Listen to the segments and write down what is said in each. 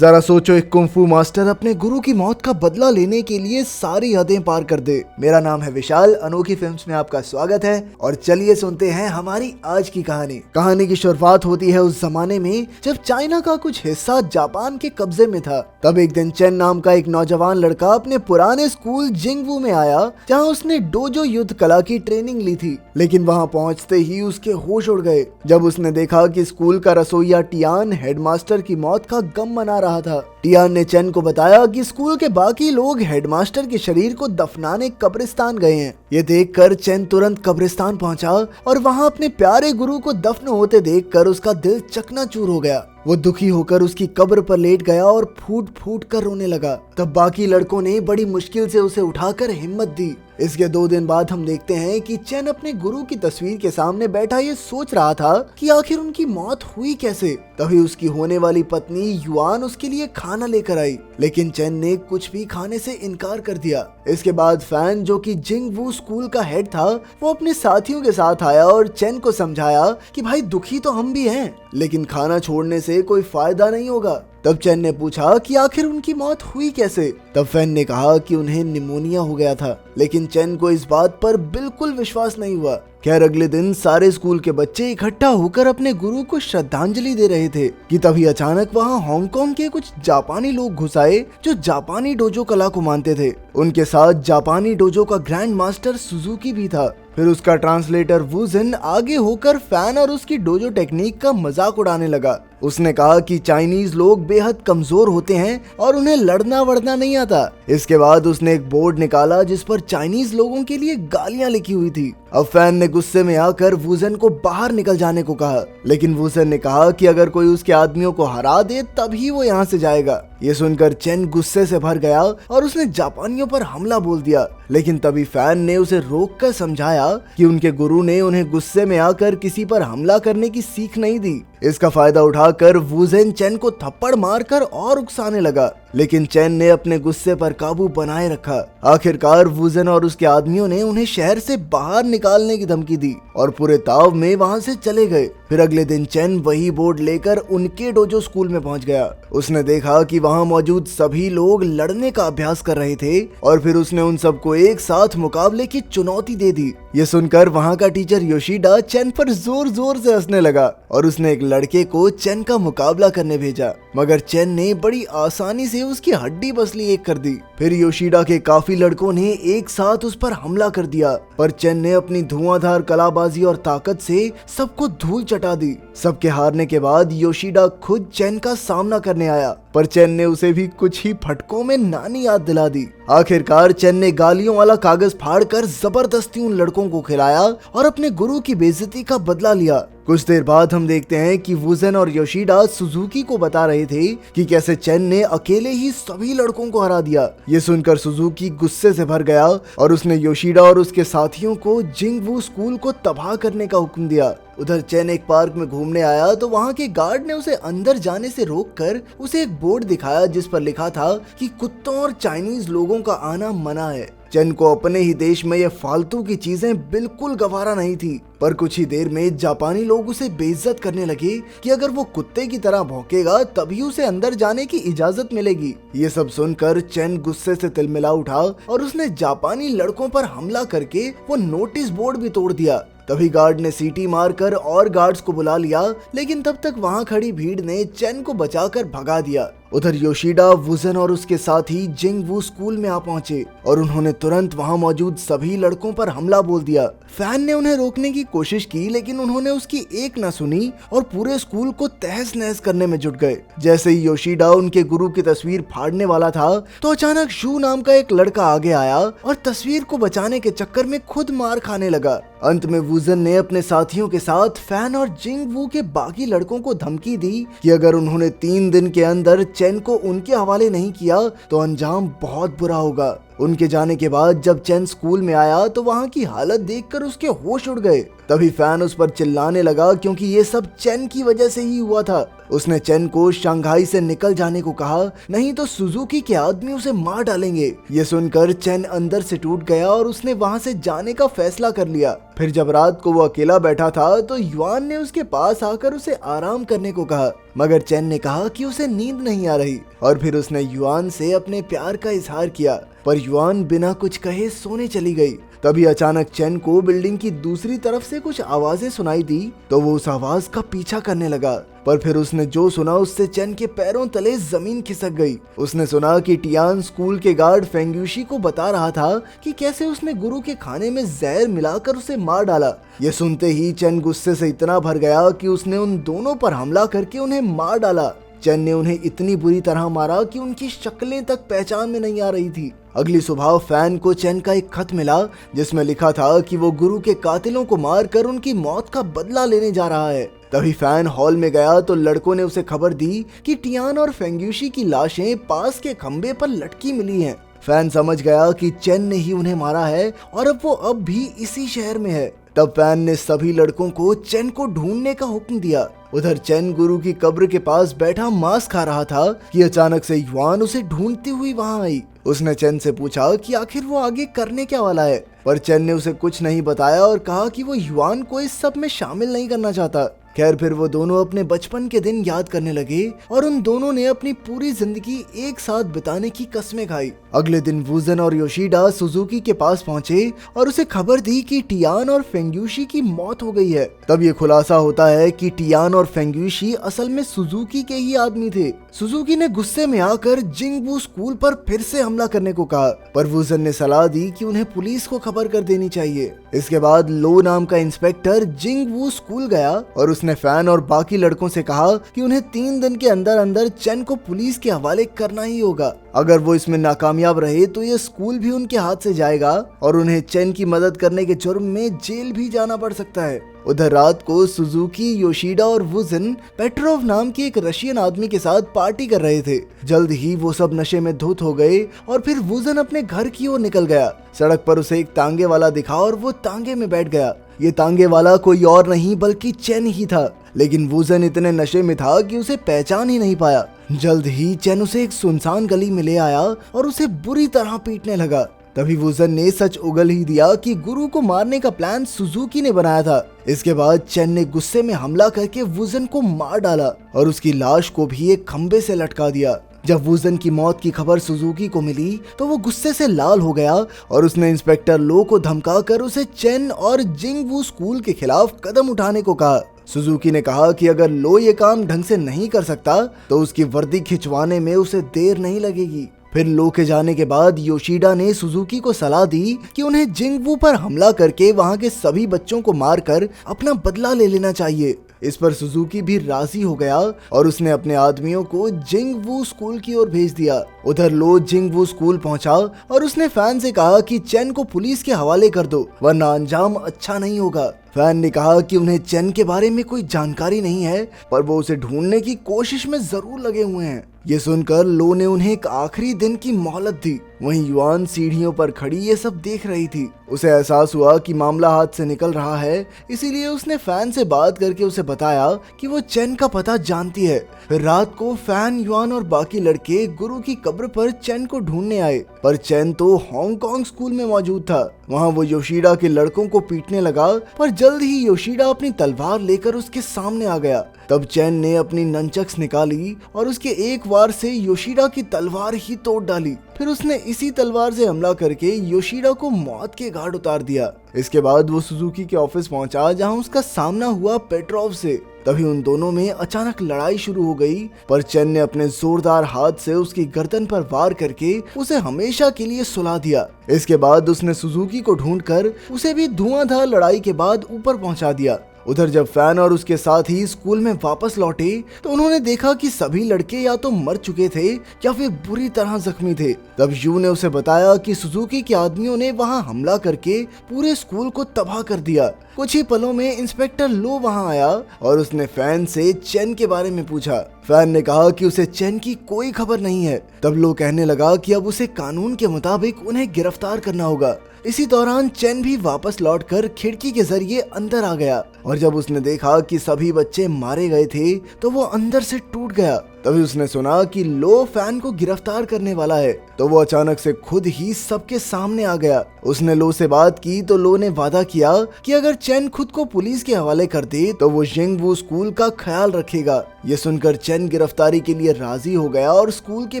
जरा सोचो, एक कुंफू मास्टर अपने गुरु की मौत का बदला लेने के लिए सारी हदें पार कर दे। मेरा नाम है विशाल, अनोखी फिल्म्स में आपका स्वागत है और चलिए सुनते हैं हमारी आज की कहानी। कहानी की शुरुआत होती है उस जमाने में जब चाइना का कुछ हिस्सा जापान के कब्जे में था। तब एक दिन चेन नाम का एक नौजवान लड़का अपने पुराने स्कूल जिंगवू में आया, जहाँ उसने डोजो युद्ध कला की ट्रेनिंग ली थी। लेकिन वहाँ पहुँचते ही उसके होश उड़ गए जब उसने देखा कि स्कूल का रसोइया टियान हेडमास्टर की मौत का गम मना रहा था। टियान ने चेन को बताया कि स्कूल के बाकी लोग हेडमास्टर के शरीर को दफनाने कब्रिस्तान गए हैं। ये देखकर चेन तुरंत कब्रिस्तान पहुंचा और वहां अपने प्यारे गुरु को दफन होते देखकर उसका दिल चकनाचूर हो गया। वो दुखी होकर उसकी कब्र पर लेट गया और फूट फूट कर रोने लगा। तब बाकी लड़कों ने बड़ी मुश्किल से उसे उठाकर हिम्मत दी। इसके 2 दिन बाद हम देखते हैं कि चेन अपने गुरु की तस्वीर के सामने बैठा ये सोच रहा था कि आखिर उनकी मौत हुई कैसे। तभी उसकी होने वाली पत्नी युआन उसके लिए खाना लेकर आई, लेकिन चेन ने कुछ भी खाने से इनकार कर दिया। इसके बाद फैन, जो कि जिंगवू स्कूल का हेड था, वो अपने साथियों के साथ आया और चेन को समझाया कि भाई दुखी तो हम भी हैं, लेकिन खाना छोड़ने से कोई फायदा नहीं होगा। तब चेन ने पूछा कि आखिर उनकी मौत हुई कैसे। तब फैन ने कहा कि उन्हें निमोनिया हो गया था, लेकिन चेन को इस बात पर बिल्कुल विश्वास नहीं हुआ। खैर, अगले दिन सारे स्कूल के बच्चे इकट्ठा होकर अपने गुरु को श्रद्धांजलि दे रहे थे कि तभी अचानक वहां हांगकांग के कुछ जापानी लोग घुस आए जो जापानी डोजो कला को मानते थे। उनके साथ जापानी डोजो का ग्रैंड मास्टर सुजुकी भी था। फिर उसका ट्रांसलेटर वुजिन आगे होकर फैन और उसकी डोजो टेक्निक का मजाक उड़ाने लगा। उसने कहा कि चाइनीज लोग बेहद कमजोर होते हैं और उन्हें लड़ना वड़ना नहीं आता। इसके बाद उसने एक बोर्ड निकाला जिस पर चाइनीज लोगों के लिए गालियां लिखी हुई थी। अब फैन ने गुस्से में आकर वुजिन को बाहर निकल जाने को कहा, लेकिन वुजिन ने कहा कि अगर कोई उसके आदमियों को हरा दे तभी वो यहाँ से जाएगा। ये सुनकर चेन गुस्से से भर गया और उसने जापानियों पर हमला बोल दिया, लेकिन तभी फैन ने उसे रोककर समझाया कि उनके गुरु ने उन्हें गुस्से में आकर किसी पर हमला करने की सीख नहीं दी। इसका फायदा उठाकर वुजिन चेन को थप्पड़ मारकर और उकसाने लगा, लेकिन चेन ने अपने गुस्से पर काबू बनाए रखा। आखिरकार वुजिन और उसके आदमियों ने उन्हें शहर से बाहर निकालने की धमकी दी और पूरे ताव में वहां से चले गए। फिर अगले दिन चेन वही बोर्ड लेकर उनके डोजो स्कूल में पहुंच गया। उसने देखा कि वहां मौजूद सभी लोग लड़ने का अभ्यास कर रहे थे और फिर उसने उन सबको एक साथ मुकाबले की चुनौती दे दी। ये सुनकर वहां का टीचर योशिडा चेन पर जोर जोर से हंसने लगा और उसने एक लड़के को चेन का मुकाबला करने भेजा, मगर चेन ने बड़ी आसानी से उसकी हड्डी पसली एक कर दी। फिर योशिडा के काफी लड़कों ने एक साथ उस पर हमला कर दिया, पर चेन ने अपनी धुआंधार कलाबाजी और ताकत से सबको धूल चटा दी। सबके हारने के बाद योशिडा खुद चेन का सामना करने आया, पर चेन ने उसे भी कुछ ही फटकों में नानी याद दिला दी। आखिरकार चेन ने गालियों वाला कागज फाड़कर जबरदस्ती उन लड़कों को खिलाया और अपने गुरु की बेइज्जती का बदला लिया। कुछ देर बाद हम देखते हैं कि वुजिन और योशिडा सुजुकी को बता रहे थे कि कैसे चेन ने अकेले ही सभी लड़कों को हरा दिया। ये सुनकर सुजुकी गुस्से से भर गया और उसने योशिडा और उसके साथियों को जिंगवू स्कूल को तबाह करने का हुक्म दिया। उधर चेन एक पार्क में घूमने आया तो वहाँ के गार्ड ने उसे अंदर जाने से रोककर उसे एक बोर्ड दिखाया जिस पर लिखा था कि कुत्तों और चाइनीज लोगों का आना मना है। चेन को अपने ही देश में ये फालतू की चीजें बिल्कुल गवारा नहीं थी, पर कुछ ही देर में जापानी लोग उसे बेइज्जत करने लगे कि अगर वो कुत्ते की तरह भौंकेगा तभी उसे अंदर जाने की इजाजत मिलेगी। ये सब सुनकर चेन गुस्से से तिलमिला उठा और उसने जापानी लड़कों पर हमला करके वो नोटिस बोर्ड भी तोड़ दिया। तभी गार्ड ने सीटी मारकर और गार्ड्स को बुला लिया, लेकिन तब तक वहां खड़ी भीड़ ने चेन को बचाकर भगा दिया। उधर योशिडा, वुजिन और उसके साथी जिंगवू स्कूल में आ पहुंचे और उन्होंने तुरंत वहां मौजूद सभी लड़कों पर हमला बोल दिया। फैन ने उन्हें रोकने की कोशिश की, लेकिन उन्होंने उसकी एक न सुनी और पूरे स्कूल को तहस नहस करने में जुट गए। जैसे ही योशिडा उनके गुरु की तस्वीर फाड़ने वाला था तो अचानक शू नाम का एक लड़का आगे आया और तस्वीर को बचाने के चक्कर में खुद मार खाने लगा। अंत में वुजिन ने अपने साथियों के साथ फैन और जिंगवू के बाकी लड़कों को धमकी दी कि अगर उन्होंने 3 दिन के अंदर चेन को उनके हवाले नहीं किया तो अंजाम बहुत बुरा होगा। उनके जाने के बाद जब चेन स्कूल में आया तो वहाँ की हालत देखकर उसके होश उड़ गए। तभी फैन उस पर चिल्लाने लगा क्योंकि ये सब चेन की वजह से ही हुआ था। उसने चेन को शंघाई से निकल जाने को कहा, नहीं तो सुजुकी के आदमी उसे मार डालेंगे। ये सुनकर चेन अंदर से टूट गया और उसने वहां से जाने का फैसला कर लिया। फिर जब रात को वो अकेला बैठा था तो युआन ने उसके पास आकर उसे आराम करने को कहा, मगर चेन ने कहा कि उसे नींद नहीं आ रही और फिर उसने युआन से अपने प्यार का इजहार किया, पर युआन बिना कुछ कहे सोने चली गई। तभी अचानक चेन को बिल्डिंग की दूसरी तरफ से कुछ आवाजें सुनाई दी तो वो उस आवाज का पीछा करने लगा, पर फिर उसने जो सुना उससे चेन के पैरों तले जमीन खिसक गई। उसने सुना कि टियान स्कूल के गार्ड फेंग्यूशी को बता रहा था कि कैसे उसने गुरु के खाने में जहर मिलाकर उसे मार डाला। ये सुनते ही चेन गुस्से से इतना भर गया कि उसने उन दोनों पर हमला करके उन्हें मार डाला। चेन ने उन्हें इतनी बुरी तरह मारा कि उनकी शक्लें तक पहचान में नहीं आ रही थी। अगली सुबह फैन को चेन का एक खत मिला जिसमें लिखा था कि वो गुरु के कातिलों को मारकर उनकी मौत का बदला लेने जा रहा है। तभी फैन हॉल में गया तो लड़कों ने उसे खबर दी कि टियान और फेंग्यूशी की लाशें पास के खंबे पर लटकी मिली हैं। फैन समझ गया कि चेन ने ही उन्हें मारा है और अब वो अब भी इसी शहर में है। तब फैन ने सभी लड़कों को चेन को ढूंढने का हुक्म दिया। उधर चेन गुरु की कब्र के पास बैठा मांस खा रहा था कि अचानक से युआन उसे ढूंढती हुई वहां आई। उसने चेन से पूछा कि आखिर वो आगे करने क्या वाला है, पर चेन ने उसे कुछ नहीं बताया और कहा कि वो युआन को इस सब में शामिल नहीं करना चाहता। खैर फिर वो दोनों अपने बचपन के दिन याद करने लगे और उन दोनों ने अपनी पूरी जिंदगी एक साथ बिताने की कसमें खाई। अगले दिन वुजन और योशिडा सुजुकी के पास पहुंचे और उसे खबर दी कि टियान और फेंग्यूशी की मौत हो गई है। तब ये खुलासा होता है कि टियान और फेंग्यूशी असल में सुजुकी के ही आदमी थे। सुजुकी ने गुस्से में आकर जिंगवू स्कूल पर फिर से हमला करने को कहा, पर वुजन ने सलाह दी कि उन्हें पुलिस को खबर कर देनी चाहिए। इसके बाद लो नाम का इंस्पेक्टर जिंगवू स्कूल गया और उसने फैन और बाकी लड़कों से कहा कि उन्हें 3 दिन के अंदर अंदर चेन को पुलिस के हवाले करना ही होगा। अगर वो इसमें नाकामयाब रहे तो ये स्कूल भी उनके हाथ से जाएगा और उन्हें चेन की मदद करने के जुर्म में जेल भी जाना पड़ सकता है। उधर रात को सुजुकी, योशिडा और वुजन पेट्रोव नाम के एक रशियन आदमी के साथ पार्टी कर रहे थे। जल्द ही वो सब नशे में धुत हो गए और फिर वुजन अपने घर की ओर निकल गया। सड़क पर उसे एक तांगे वाला दिखा और वो तांगे में बैठ गया। ये तांगे वाला कोई और नहीं बल्कि चेन ही था, लेकिन वुजन इतने नशे में था कि उसे पहचान ही नहीं पाया। जल्द ही चेन उसे एक सुनसान गली में ले आया और उसे बुरी तरह पीटने लगा। तभी वुजन ने सच उगल ही दिया कि गुरु को मारने का प्लान सुजुकी ने बनाया था। इसके बाद चेन ने गुस्से में हमला करके वुजन को मार डाला और उसकी लाश को भी एक खंबे से लटका दिया। जब वुजन की मौत की खबर सुजुकी को मिली तो वो गुस्से से लाल हो गया और उसने इंस्पेक्टर लो को धमकाकर उसे चेन और जिंगवू स्कूल के खिलाफ कदम उठाने को कहा। सुजुकी ने कहा कि अगर लो ये काम ढंग से नहीं कर सकता तो उसकी वर्दी खिंचवाने में उसे देर नहीं लगेगी। फिर लो के जाने के बाद योशिडा ने सुजुकी को सलाह दी कि उन्हें जिंगवू पर हमला करके वहां के सभी बच्चों को मारकर अपना बदला ले लेना चाहिए। इस पर सुजुकी भी राजी हो गया और उसने अपने आदमियों को जिंगवू स्कूल की ओर भेज दिया। उधर लो जिंगवू स्कूल पहुंचा और उसने फैन से कहा कि चेन को पुलिस के हवाले कर दो वरना अंजाम अच्छा नहीं होगा। फैन ने कहा कि उन्हें चेन के बारे में कोई जानकारी नहीं है, पर वो उसे ढूंढने की कोशिश में जरूर लगे हुए हैं। ये सुनकर लो ने उन्हें एक आखिरी दिन की मोहलत दी। वहीं युआन सीढ़ियों पर खड़ी ये सब देख रही थी। उसे एहसास हुआ कि मामला हाथ से निकल रहा है, इसीलिए उसने फैन से बात करके उसे बताया कि वो चेन का पता जानती है। फिर रात को फैन, युआन और बाकी लड़के गुरु की कब्र पर चेन को ढूंढने आए, पर चेन तो हांगकांग स्कूल में मौजूद था। वहाँ वो योशिडा के लड़कों को पीटने लगा, पर जल्द ही योशिडा अपनी तलवार लेकर उसके सामने आ गया। तब चेन ने अपनी नंचक्स निकाली और उसके एक वार से योशिडा की तलवार ही तोड़ डाली। फिर उसने इसी तलवार से हमला करके योशिडा को मौत के घाट उतार दिया। इसके बाद वो सुजुकी के ऑफिस पहुंचा जहां उसका सामना हुआ पेट्रोव से। तभी उन दोनों में अचानक लड़ाई शुरू हो गई, पर चेन ने अपने जोरदार हाथ से उसकी गर्दन पर वार करके उसे हमेशा के लिए सुला दिया। इसके बाद उसने सुजुकी को ढूंढकर उसे भी धुआंधार लड़ाई के बाद ऊपर पहुंचा दिया। उधर जब फैन और उसके साथ ही स्कूल में वापस लौटे तो उन्होंने देखा कि सभी लड़के या तो मर चुके थे या फिर बुरी तरह जख्मी थे। तब यू ने उसे बताया कि सुजुकी के आदमियों ने वहां हमला करके पूरे स्कूल को तबाह कर दिया। कुछ ही पलों में इंस्पेक्टर लो वहां आया और उसने फैन से चेन के बारे में पूछा। फैन ने कहा कि उसे चेन की कोई खबर नहीं है। तब लो कहने लगा कि अब उसे कानून के मुताबिक उन्हें गिरफ्तार करना होगा। इसी दौरान चेन भी वापस लौटकर खिड़की के जरिए अंदर आ गया और जब उसने देखा कि सभी बच्चे मारे गए थे तो वो अंदर से टूट गया। तभी उसने सुना कि लो फैन को गिरफ्तार करने वाला है, तो वो अचानक से खुद ही सबके सामने आ गया। उसने लो से बात की तो लो ने वादा किया कि अगर चेन खुद को पुलिस के हवाले कर दे तो वो जिंगवू स्कूल का ख्याल रखेगा। ये सुनकर चेन गिरफ्तारी के लिए राजी हो गया और स्कूल के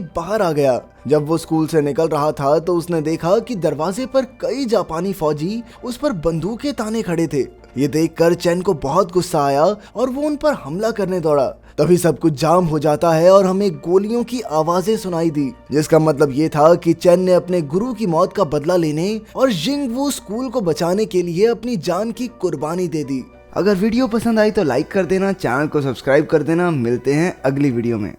बाहर आ गया। जब वो स्कूल से निकल रहा था तो उसने देखा कि दरवाजे पर कई जापानी फौजी उस पर बंदूकें ताने खड़े थे। ये देखकर चेन को बहुत गुस्सा आया और वो उन पर हमला करने दौड़ा। तभी सब कुछ जाम हो जाता है और हमें गोलियों की आवाजें सुनाई दी, जिसका मतलब ये था कि चेन ने अपने गुरु की मौत का बदला लेने और जिंगवू स्कूल को बचाने के लिए अपनी जान की कुर्बानी दे दी। अगर वीडियो पसंद आई तो लाइक कर देना, चैनल को सब्सक्राइब कर देना। मिलते हैं अगली वीडियो में।